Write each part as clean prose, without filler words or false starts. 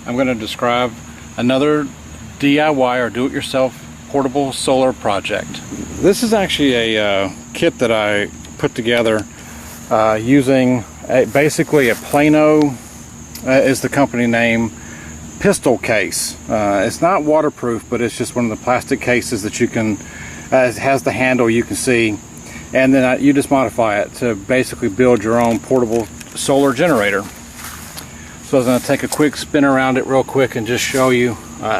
I'm going to describe another DIY or do-it-yourself portable solar project. This is actually a kit that I put together using basically a Plano is the company name, pistol case. It's not waterproof, but it's just one of the plastic cases that you can, it has the handle you can see, and then you just modify it to basically build your own portable solar generator. So I was going to take a quick spin around it real quick and just show you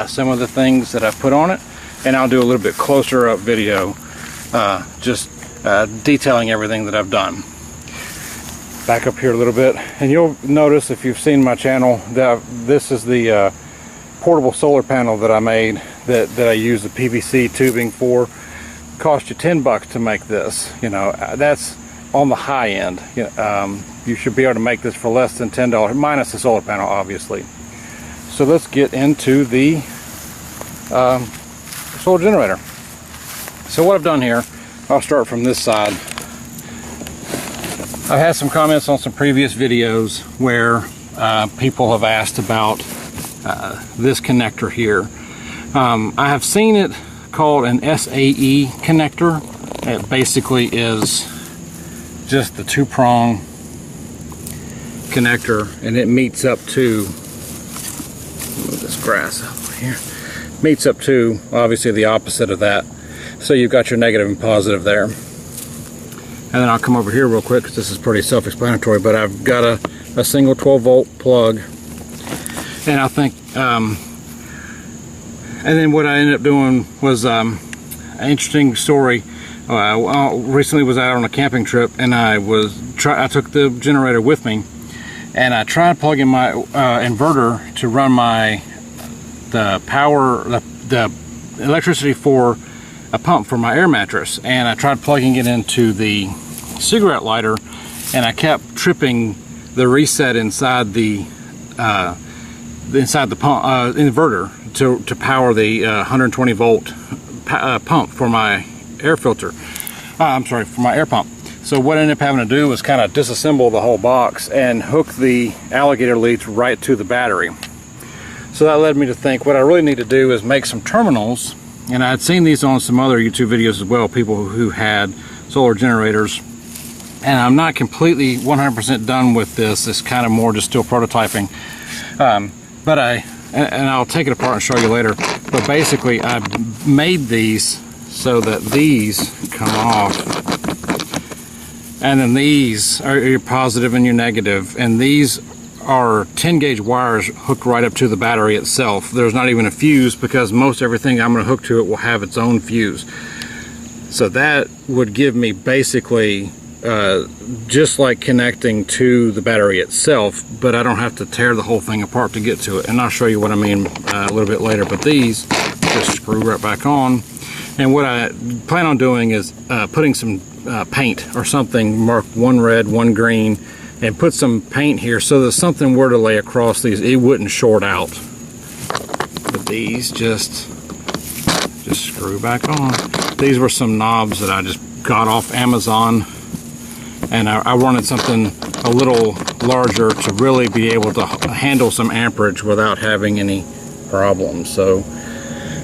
some of the things that I put on it, and I'll do a little bit closer up video just detailing everything that I've done. Back up here a little bit, and you'll notice if you've seen my channel that this is the portable solar panel that I made that I use the PVC tubing for. Cost you $10 to make this. You know, that's on the high end. You should be able to make this for less than $10, minus the solar panel, obviously. So let's get into the solar generator. So what I've done here, I'll start from this side. I've had some comments on some previous videos where people have asked about this connector here. I have seen it called an SAE connector. It basically is just the two-prong connector, and it meets up to, move this grass over here, meets up to obviously the opposite of that. So you've got your negative and positive there. And then I'll come over here real quick because this is pretty self-explanatory, but I've got a single 12-volt plug, and I think and then what I ended up doing was an interesting story. Recently was out on a camping trip, and I took the generator with me, and I tried plugging my inverter to run the electricity for a pump for my air mattress, and I tried plugging it into the cigarette lighter, and I kept tripping the reset inside the pump inverter to power the 120 volt pump for my air filter. I'm sorry, for my air pump. So what I ended up having to do was kind of disassemble the whole box and hook the alligator leads right to the battery. So that led me to think what I really need to do is make some terminals, and I had seen these on some other YouTube videos as well, people who had solar generators, and I'm not completely 100% done with this. It's kind of more just still prototyping, but I'll take it apart and show you later. But basically I made these so that these come off, and then these are your positive and your negative, and these are 10 gauge wires hooked right up to the battery itself. There's not even a fuse because most everything I'm going to hook to it will have its own fuse. So that would give me basically just like connecting to the battery itself, but I don't have to tear the whole thing apart to get to it. And I'll show you what I mean a little bit later. But these just screw right back on. And what I plan on doing is putting some paint or something marked one red, one green, and put some paint here so that something were to lay across these, it wouldn't short out. But these just screw back on. These were some knobs that I just got off Amazon, and I wanted something a little larger to really be able to handle some amperage without having any problems. So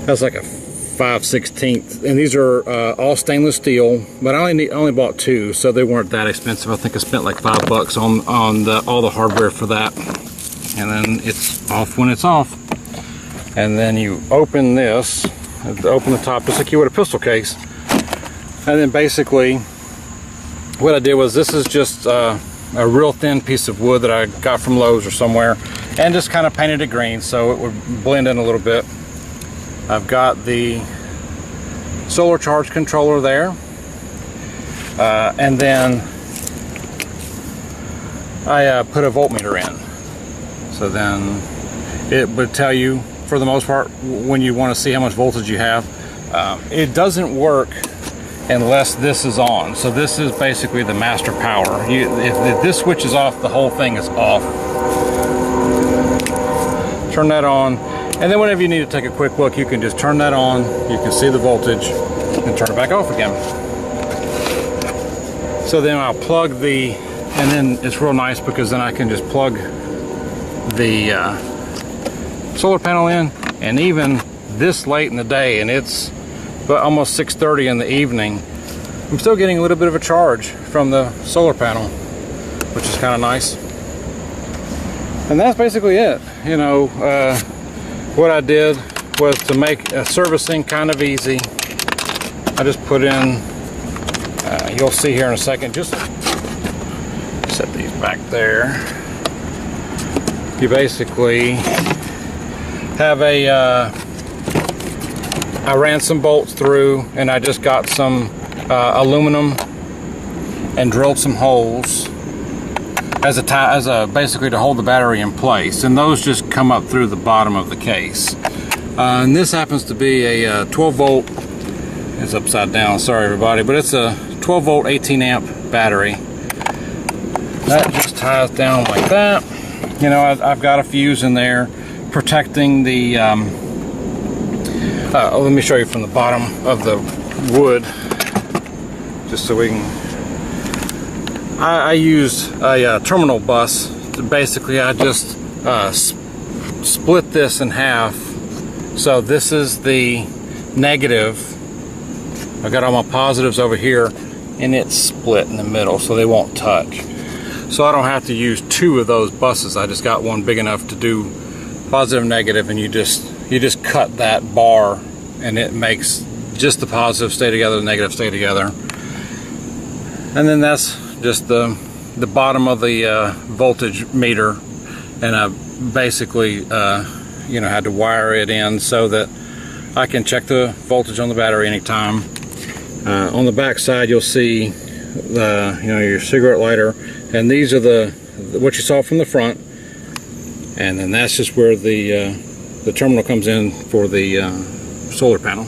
that's like a 5/16, and these are all stainless steel, but I only bought two, so they weren't that expensive. I think I spent like $5 on all the hardware for that. And then it's off when it's off. And then you open this, open the top just like you would a pistol case. And then basically what I did was, this is just a real thin piece of wood that I got from Lowe's or somewhere, and just kind of painted it green so it would blend in a little bit. I've got the solar charge controller there, and then I put a voltmeter in. So then it would tell you, for the most part, when you want to see how much voltage you have. It doesn't work unless this is on. So this is basically the master power. If this switch is off, the whole thing is off. Turn that on, and then whenever you need to take a quick look, you can just turn that on, you can see the voltage, and turn it back off again. So then I'll plug the, and then it's real nice because then I can just plug the solar panel in, and even this late in the day, and it's almost 6:30 in the evening, I'm still getting a little bit of a charge from the solar panel, which is kind of nice. And that's basically it. You know, what I did was to make servicing kind of easy. I just put in, you'll see here in a second, just set these back there. You basically have I ran some bolts through, and I just got some aluminum and drilled some holes basically to hold the battery in place, and those just come up through the bottom of the case. And this happens to be a 12 volt, it's upside down, sorry everybody, but it's a 12 volt 18 amp battery. That just ties down like that. You know, I've got a fuse in there protecting the, let me show you from the bottom of the wood, just so we can, I used a terminal bus. Basically, I just split this in half. So this is the negative. I got all my positives over here, and it's split in the middle, so they won't touch. So I don't have to use two of those buses. I just got one big enough to do positive, negative, and you just cut that bar, and it makes just the positive stay together, the negative stay together. And then that's just the bottom of the voltage meter, and I basically you know, had to wire it in so that I can check the voltage on the battery anytime. On the back side, you'll see you know, your cigarette lighter, and these are what you saw from the front, and then that's just where the terminal comes in for the solar panel,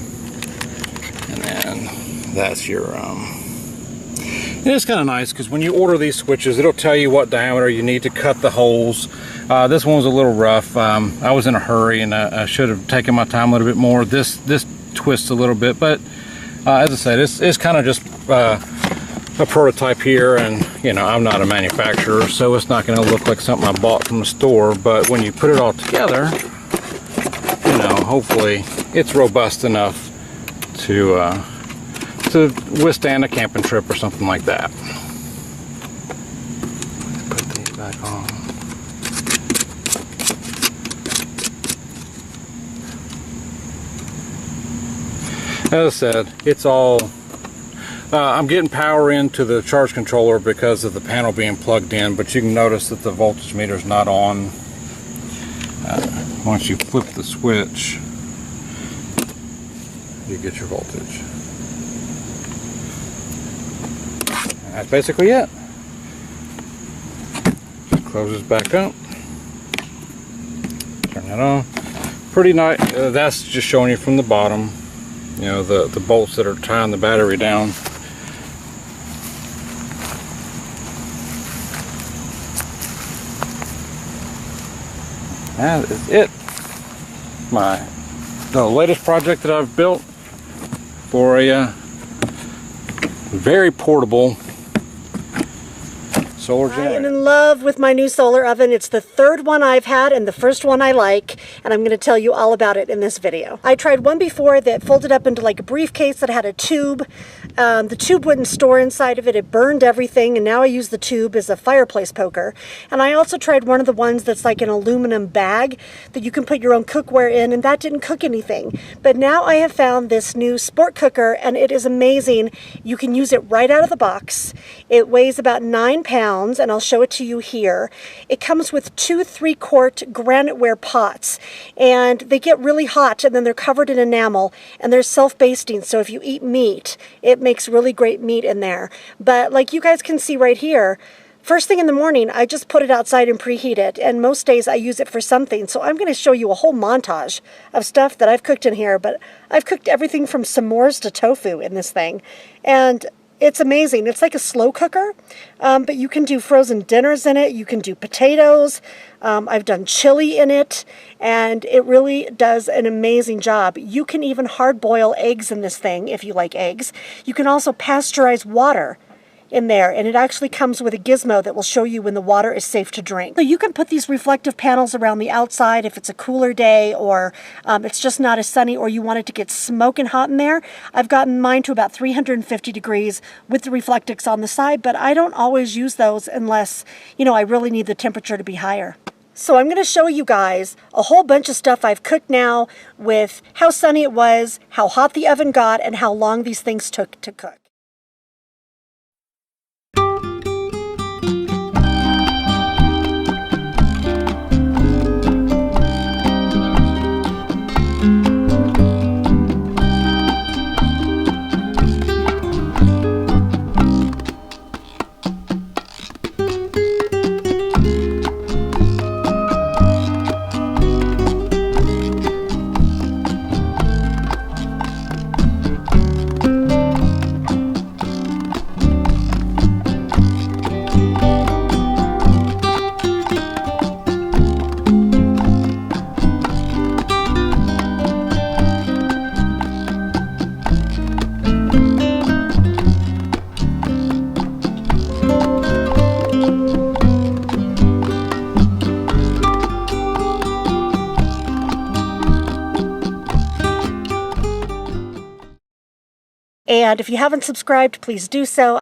and then that's your it is kind of nice because when you order these switches, it'll tell you what diameter you need to cut the holes. This one was a little rough. I was in a hurry, and I should have taken my time a little bit more. This twists a little bit, but as I said, it's kind of just a prototype here, and you know, I'm not a manufacturer, so it's not going to look like something I bought from the store. But when you put it all together, you know, hopefully it's robust enough to withstand a camping trip or something like that. Put these back on. As I said, it's all, I'm getting power into the charge controller because of the panel being plugged in, but you can notice that the voltage meter is not on. Once you flip the switch, you get your voltage. That's basically it. Just closes back up. Turn that on. Pretty nice. That's just showing you from the bottom. You know, the bolts that are tying the battery down. That is it. The latest project that I've built for a very portable solar generator. I am in love with my new solar oven. It's the third one I've had and the first one I like, and I'm going to tell you all about it in this video. I tried one before that folded up into like a briefcase that had a tube. The tube wouldn't store inside of it. It burned everything, and now I use the tube as a fireplace poker. And I also tried one of the ones that's like an aluminum bag that you can put your own cookware in, and that didn't cook anything. But now I have found this new sport cooker, and it is amazing. You can use it right out of the box. It weighs about 9 pounds. And I'll show it to you here. It comes with 2 3-quart graniteware pots, and they get really hot, and then they're covered in enamel, and they're self-basting, so if you eat meat, it makes really great meat in there. But like you guys can see right here, first thing in the morning, I just put it outside and preheat it, and most days I use it for something. So I'm going to show you a whole montage of stuff that I've cooked in here, but I've cooked everything from s'mores to tofu in this thing, and it's amazing. It's like a slow cooker, but you can do frozen dinners in it. You can do potatoes. I've done chili in it, and it really does an amazing job. You can even hard boil eggs in this thing if you like eggs. You can also pasteurize water in there, and it actually comes with a gizmo that will show you when the water is safe to drink. So you can put these reflective panels around the outside if it's a cooler day, or it's just not as sunny, or you want it to get smoking hot in there. I've gotten mine to about 350 degrees with the Reflectix on the side, but I don't always use those unless, you know, I really need the temperature to be higher. So I'm going to show you guys a whole bunch of stuff I've cooked now with how sunny it was, how hot the oven got, and how long these things took to cook. And if you haven't subscribed, please do so.